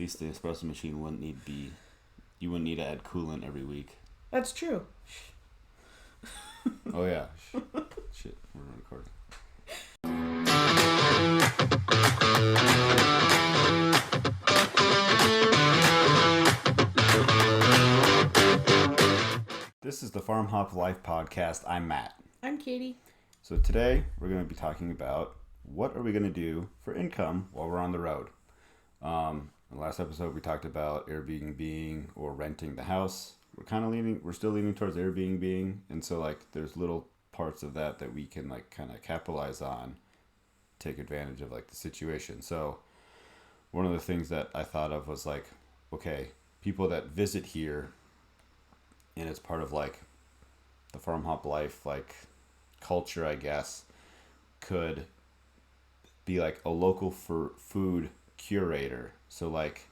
least the espresso machine you wouldn't need to add coolant every week. That's true. Oh yeah. Shit, we're recording. This is the Farm Hop Life podcast. I'm Matt. I'm Kaitie. So today we're going to be talking about what are we going to do for income while we're on the road. In the last episode we talked about Airbnb or renting the house. We're still leaning towards Airbnb, and so like there's little parts of that we can like kind of capitalize on, take advantage of like the situation. So one of the things that I thought of was like, okay, people that visit here and it's part of like the Farm Hop Life like culture, I guess, could be like a local food curator. So like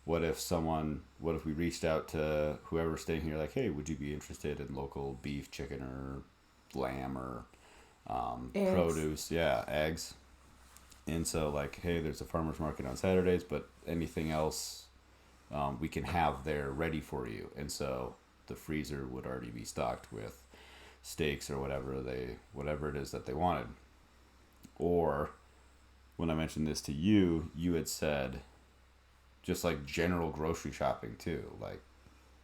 what if we reached out to whoever's staying here, like, hey, would you be interested in local beef, chicken, or lamb, or produce? Yeah, eggs. And so, like, hey, there's a farmer's market on Saturdays, but anything else we can have there ready for you. And so the freezer would already be stocked with steaks or whatever it is that they wanted. Or when I mentioned this to you, you had said just like general grocery shopping too, like.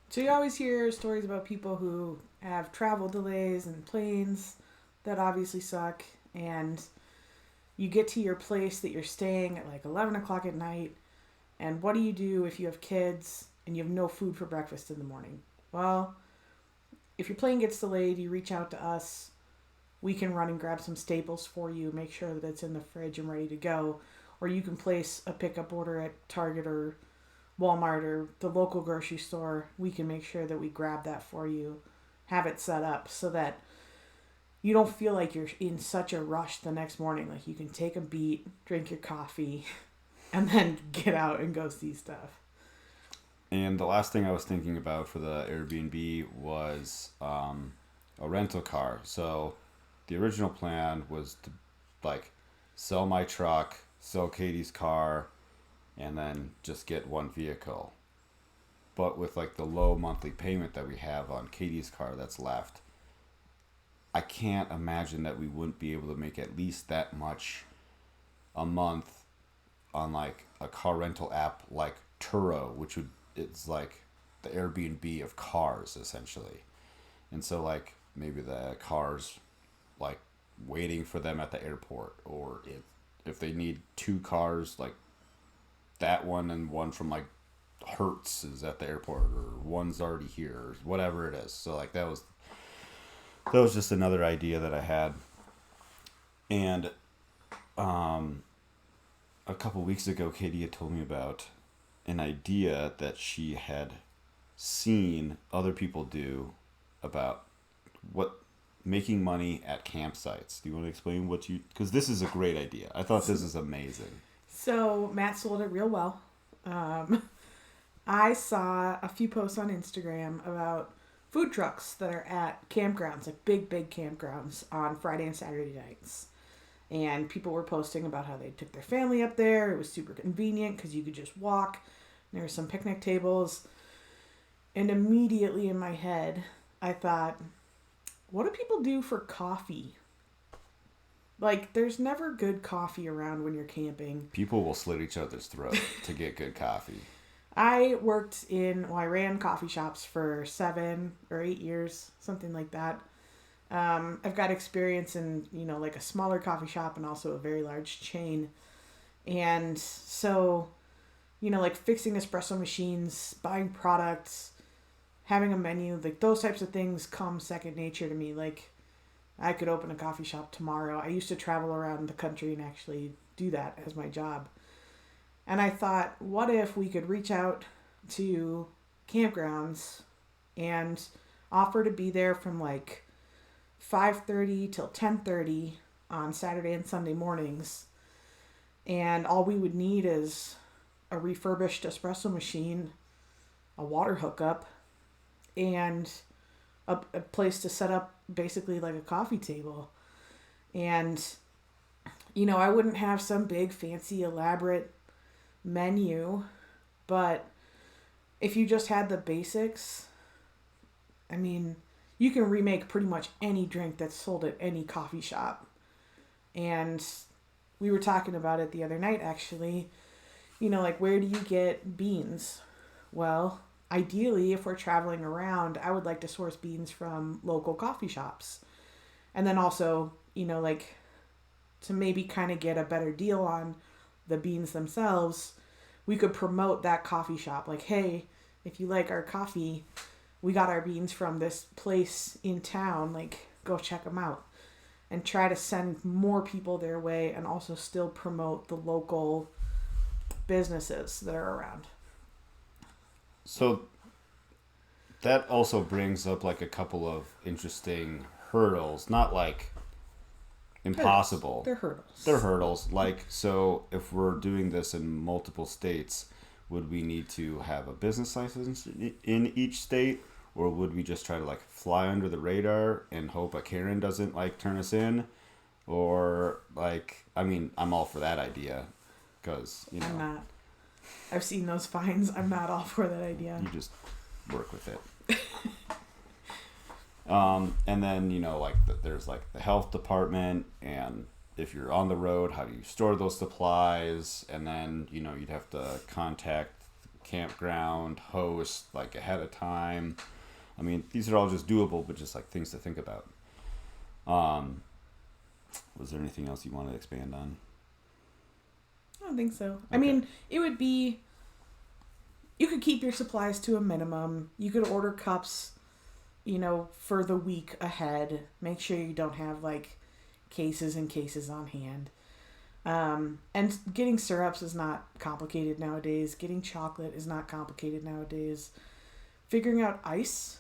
So you always hear stories about people who have travel delays and planes that obviously suck, and you get to your place that you're staying at like 11 o'clock at night, and what do you do if you have kids and you have no food for breakfast in the morning? Well, if your plane gets delayed, you reach out to us. We can run and grab some staples for you, make sure that it's in the fridge and ready to go. Or you can place a pickup order at Target or Walmart or the local grocery store. We can make sure that we grab that for you, have it set up so that you don't feel like you're in such a rush the next morning. Like you can take a beat, drink your coffee, and then get out and go see stuff. And the last thing I was thinking about for the Airbnb was a rental car. So the original plan was to like sell my truck, sell Kaitie's car, and then just get one vehicle. But with like the low monthly payment that we have on Kaitie's car that's left, I can't imagine that we wouldn't be able to make at least that much a month on like a car rental app like Turo, it's like the Airbnb of cars essentially. And so like maybe the cars like waiting for them at the airport, or if they need two cars, like that one and one from like Hertz is at the airport, or one's already here, or whatever it is. So like that was just another idea that I had. And a couple weeks ago Kaitie had told me about an idea that she had seen other people do about making money at campsites. Do you want to explain because this is a great idea. I thought this is amazing. So Matt sold it real well. I saw a few posts on Instagram about food trucks that are at campgrounds, like big campgrounds on Friday and Saturday nights. And people were posting about how they took their family up there. It was super convenient because you could just walk. There were some picnic tables. And immediately in my head, I thought, what do people do for coffee? Like, there's never good coffee around when you're camping. People will slit each other's throat to get good coffee. I ran coffee shops for 7 or 8 years, something like that. I've got experience in, like a smaller coffee shop and also a very large chain. And so, like fixing espresso machines, buying products, having a menu, like those types of things come second nature to me. Like I could open a coffee shop tomorrow. I used to travel around the country and actually do that as my job. And I thought, what if we could reach out to campgrounds and offer to be there from like 5:30 till 10:30 on Saturday and Sunday mornings. And all we would need is a refurbished espresso machine, a water hookup, and a place to set up basically like a coffee table. And, I wouldn't have some big fancy elaborate menu But if you just had the basics, I mean, you can remake pretty much any drink that's sold at any coffee shop. And we were talking about it the other night, actually. You know, like, where do you get beans? Well, ideally, if we're traveling around, I would like to source beans from local coffee shops. And then also, you know, like, to maybe kind of get a better deal on the beans themselves, we could promote that coffee shop. Like, hey, if you like our coffee, we got our beans from this place in town. Like, go check them out. And try to send more people their way and also still promote the local businesses that are around. So that also brings up like a couple of interesting hurdles, not like impossible. They're hurdles. They're hurdles. Like, so if we're doing this in multiple states, would we need to have a business license in each state? Or would we just try to like fly under the radar and hope a Karen doesn't like turn us in? Or like, I mean, I'm all for that idea because, you know. I'm not. I've seen those fines. I'm not all for that idea. You just work with it. And then, you know, like there's like the health department, and if you're on the road, how do you store those supplies? And then, you know, you'd have to contact the campground host like ahead of time. I mean, these are all just doable, but just like things to think about. Was there anything else you wanted to expand on? I don't think so. Okay. I Okay. mean, it would be, you could keep your supplies to a minimum. You could order cups, you know, for the week ahead. Make sure you don't have like cases and cases on hand. And getting syrups is not complicated nowadays. Getting chocolate is not complicated nowadays. Figuring out ice,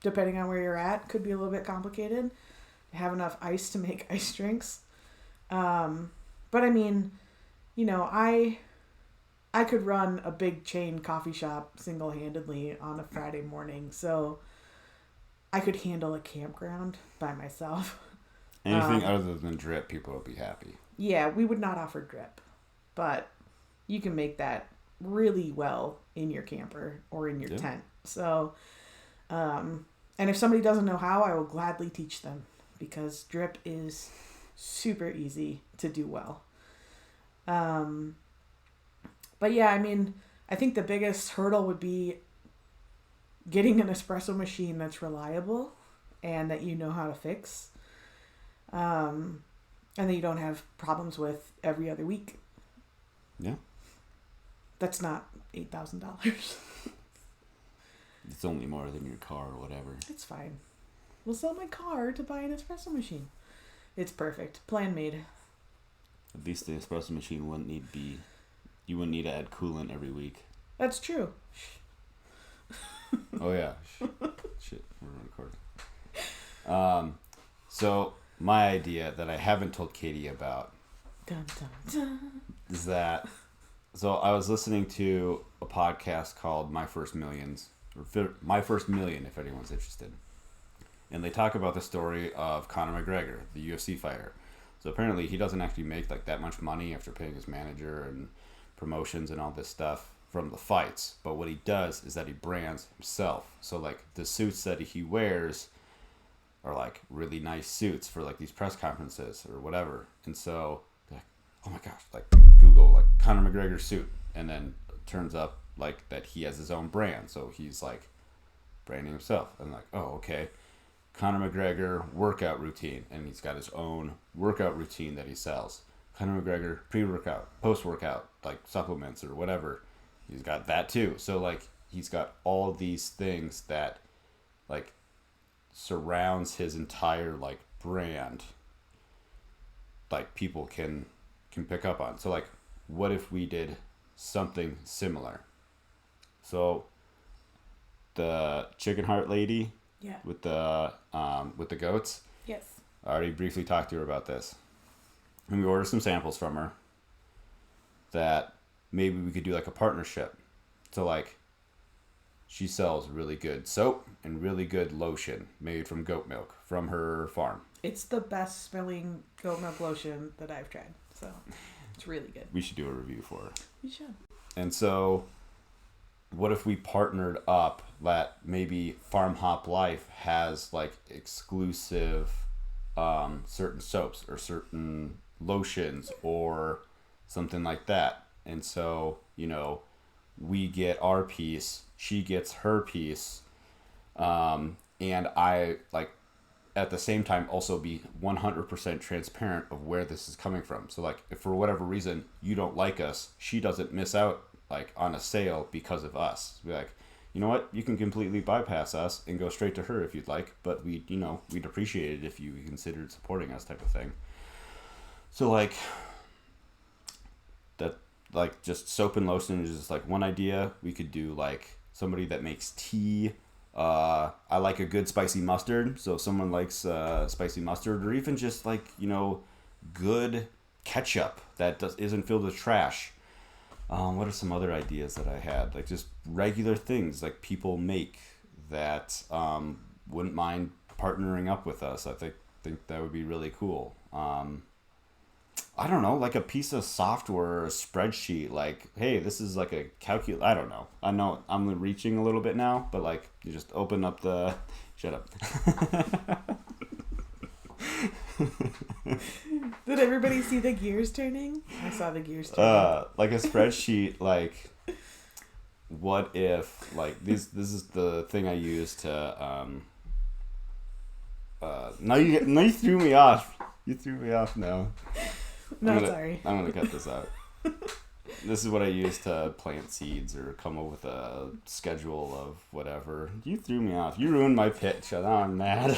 depending on where you're at, could be a little bit complicated. Have enough ice to make ice drinks. But I mean, you know, I could run a big chain coffee shop single-handedly on a Friday morning, so I could handle a campground by myself. Anything other than drip, people will be happy. Yeah, we would not offer drip, but you can make that really well in your camper or in your tent. So, and if somebody doesn't know how, I will gladly teach them, because drip is super easy to do well. But yeah, I mean, I think the biggest hurdle would be getting an espresso machine that's reliable and that you know how to fix. And that you don't have problems with every other week. Yeah. That's not $8,000. It's only more than your car or whatever. It's fine. We'll sell my car to buy an espresso machine. It's perfect. Plan made. At least the espresso machine wouldn't need you wouldn't need to add coolant every week. That's true. Oh yeah. Shit, we're recording. So my idea that I haven't told Kaitie about Dun, dun, dun. is that, so I was listening to a podcast called My First Millions, or My First Million, if anyone's interested. And they talk about the story of Conor McGregor, the UFC fighter. So apparently he doesn't actually make like that much money after paying his manager and promotions and all this stuff from the fights. But what he does is that he brands himself. So like the suits that he wears are like really nice suits for like these press conferences or whatever. And so like, oh my gosh, like Google like Conor McGregor suit, and then it turns up like that he has his own brand. So he's like branding himself. And like, oh, okay. Conor McGregor workout routine, and he's got his own workout routine that he sells. Conor McGregor pre-workout, post-workout, like supplements or whatever. He's got that too. So like he's got all these things that like surrounds his entire like brand, like people can pick up on. So like, what if we did something similar? So the chicken heart lady, Yeah. with the goats. Yes. I already briefly talked to her about this, and we ordered some samples from her. That maybe we could do like a partnership. So like, she sells really good soap and really good lotion made from goat milk from her farm. It's the best smelling goat milk lotion that I've tried. So it's really good. We should do a review for her. You should. And so what if we partnered up that maybe Farm Hop Life has like exclusive certain soaps or certain lotions or something like that. And so, we get our piece, she gets her piece, and I like at the same time also be 100% transparent of where this is coming from. So like if for whatever reason you don't like us, she doesn't miss out like on a sale because of us. Be like, you know what, you can completely bypass us and go straight to her if you'd like, but we'd appreciate it if you considered supporting us, type of thing. So like that, like just soap and lotion is just like one idea. We could do like somebody that makes tea. I like a good spicy mustard, so if someone likes spicy mustard, or even just like good ketchup that isn't filled with trash. What are some other ideas that I had? Like just regular things like people make that wouldn't mind partnering up with us. I think that would be really cool. I don't know, like a piece of software or a spreadsheet. Like, hey, this is like a calculate. I don't know. I know I'm reaching a little bit now, but like you just open up the. Shut up. Did everybody see the gears turning? I saw the gears turning. Like a spreadsheet. Like, what if like this is the thing I use to now you threw me off. You threw me off now. No, sorry. I'm gonna cut this out. This is what I use to plant seeds or come up with a schedule of whatever. You threw me off. You ruined my pitch. I'm mad.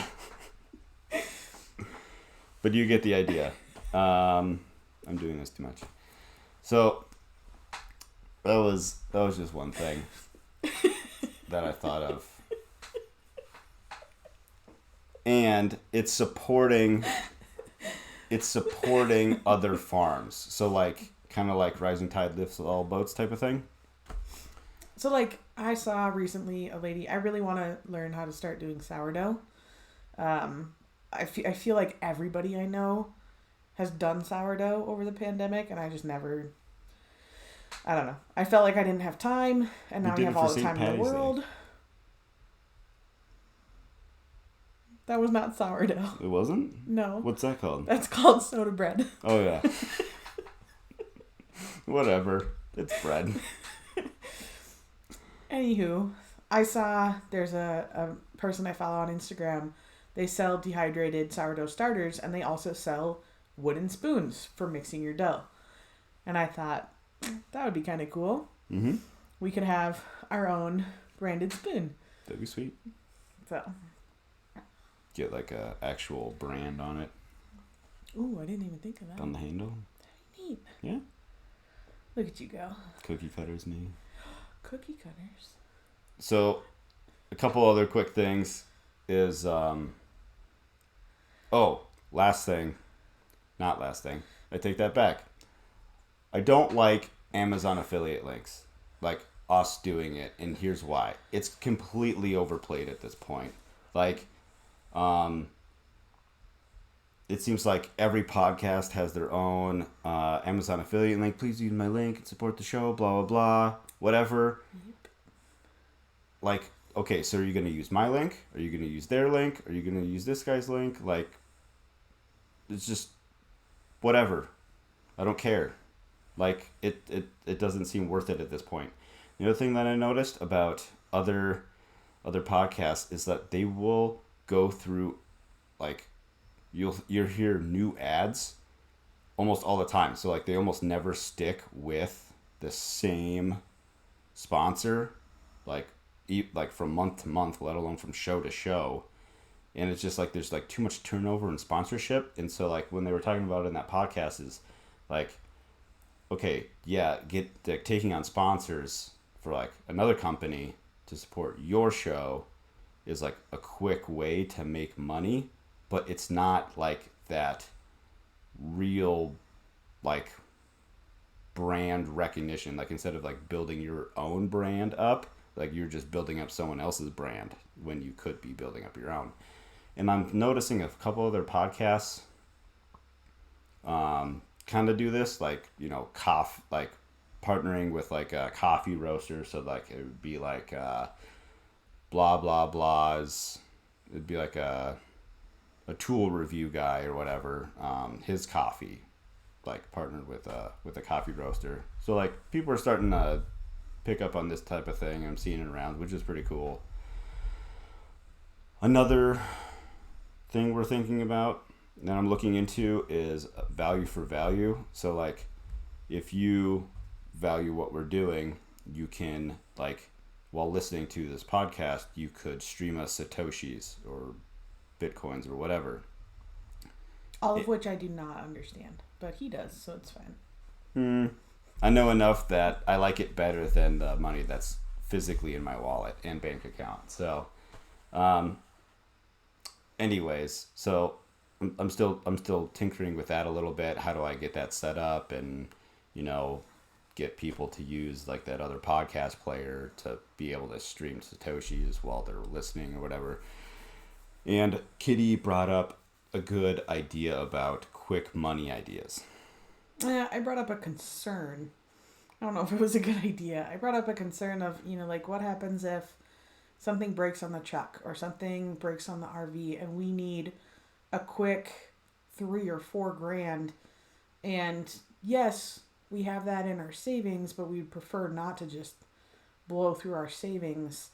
But you get the idea. I'm doing this too much. So that was just one thing that I thought of. And it's supporting other farms. So like kind of like rising tide lifts all boats type of thing. So like I saw recently a lady, I really want to learn how to start doing sourdough. I feel like everybody I know has done sourdough over the pandemic, and I just never, I don't know. I felt like I didn't have time, and now I have all the time in the world. Day. That was not sourdough. It wasn't? No. What's that called? That's called soda bread. Oh, yeah. Whatever. It's bread. Anywho, I saw there's a person I follow on Instagram. They sell dehydrated sourdough starters, and they also sell wooden spoons for mixing your dough. And I thought, that would be kind of cool. Mm-hmm. We could have our own branded spoon. That'd be sweet. So. Get like a actual brand on it. Ooh, I didn't even think of that. On the handle. Very neat. Yeah. Look at you go. Cookie cutters, me. Cookie cutters. So, a couple other quick things is last thing. Not last thing. I take that back. I don't like Amazon affiliate links. Like us doing it, and here's why. It's completely overplayed at this point. Like it seems like every podcast has their own Amazon affiliate link. Please use my link and support the show, blah, blah, blah, whatever. Yep. Like, okay, so are you going to use my link? Are you going to use their link? Are you going to use this guy's link? Like, it's just whatever. I don't care. Like, it doesn't seem worth it at this point. The other thing that I noticed about other podcasts is that they will go through, like, you'll hear new ads almost all the time. So like they almost never stick with the same sponsor, like from month to month, let alone from show to show. And it's just like there's like too much turnover in sponsorship. And so like when they were talking about it in that podcast is like, okay, yeah, taking on sponsors for like another company to support your show is like a quick way to make money, but it's not like that real like brand recognition. Like instead of like building your own brand up, like you're just building up someone else's brand when you could be building up your own. And I'm noticing a couple other podcasts kind of do this, like, you know, partnering with like a coffee roaster. So like it would be like blah blah blahs. It'd be like a tool review guy or whatever. His coffee, like partnered with a coffee roaster. So like people are starting to pick up on this type of thing. I'm seeing it around, which is pretty cool. Another thing we're thinking about that I'm looking into is value for value. So like if you value what we're doing, you can like while listening to this podcast, you could stream us Satoshis or Bitcoins or whatever. All of which I do not understand, but he does, so it's fine. I know enough that I like it better than the money that's physically in my wallet and bank account. So, anyways, so I'm still tinkering with that a little bit. How do I get that set up and, get people to use like that other podcast player to be able to stream Satoshis while they're listening or whatever. And Kitty brought up a good idea about quick money ideas. Yeah, I brought up a concern. I don't know if it was a good idea. I brought up a concern of, like what happens if something breaks on the truck or something breaks on the RV and we need a quick $3,000 or $4,000. And yes, we have that in our savings, but we'd prefer not to just blow through our savings.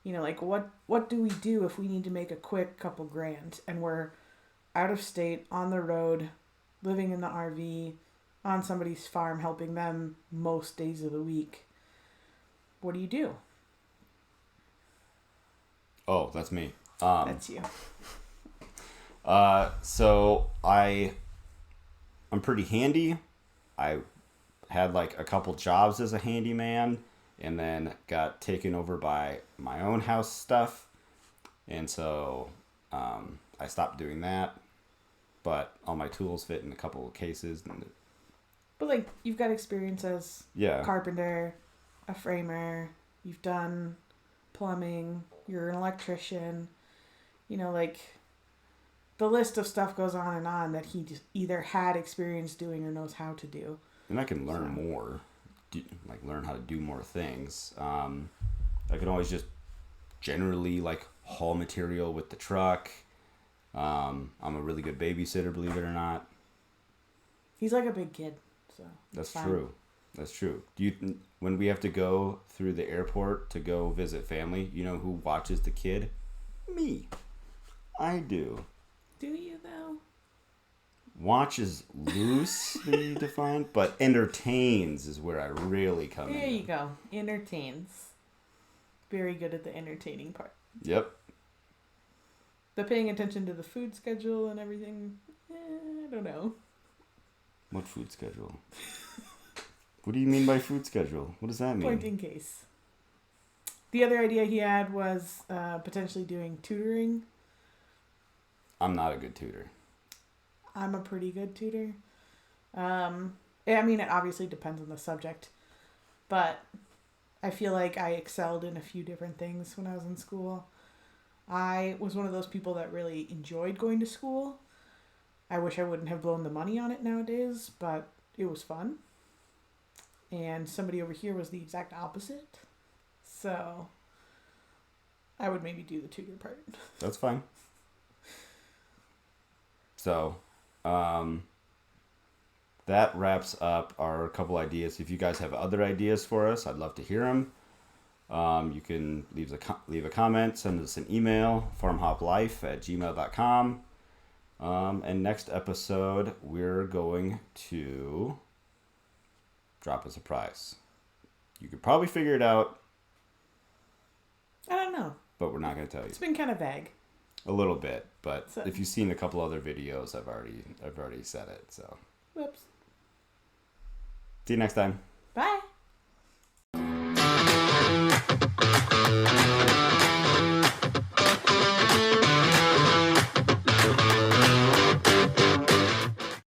Like what do we do if we need to make a quick couple grand and we're out of state, on the road, living in the RV, on somebody's farm, helping them most days of the week? What do you do? Oh, that's me. That's you. So I'm pretty handy. I had like a couple jobs as a handyman and then got taken over by my own house stuff. And so I stopped doing that. But all my tools fit in a couple of cases. But like you've got experience as a carpenter, a framer, you've done plumbing, you're an electrician, like the list of stuff goes on that he just either had experience doing or knows how to do. And I can learn more, learn how to do more things. I can always just generally like haul material with the truck. I'm a really good babysitter, believe it or not. He's like a big kid, so that's fine. That's true. When we have to go through the airport to go visit family, you know who watches the kid? Me. I do. Do you though? Watch is loosely defined, but entertains is where I really come in. There you go. Entertains. Very good at the entertaining part. Yep. The paying attention to the food schedule and everything, I don't know. What food schedule? What do you mean by food schedule? What does that mean? Point in case. The other idea he had was potentially doing tutoring. I'm not a good tutor. I'm a pretty good tutor. It obviously depends on the subject, but I feel like I excelled in a few different things when I was in school. I was one of those people that really enjoyed going to school. I wish I wouldn't have blown the money on it nowadays, but it was fun. And somebody over here was the exact opposite. So I would maybe do the tutor part. That's fine. So, that wraps up our couple ideas. If you guys have other ideas for us, I'd love to hear them. You can leave a comment, send us an email, farmhoplife@gmail.com. And next episode, we're going to drop a surprise. You could probably figure it out. I don't know. But we're not going to tell you. It's been kind of vague. A little bit, but if you've seen a couple other videos, I've already said it. So. Whoops. See you next time. Bye.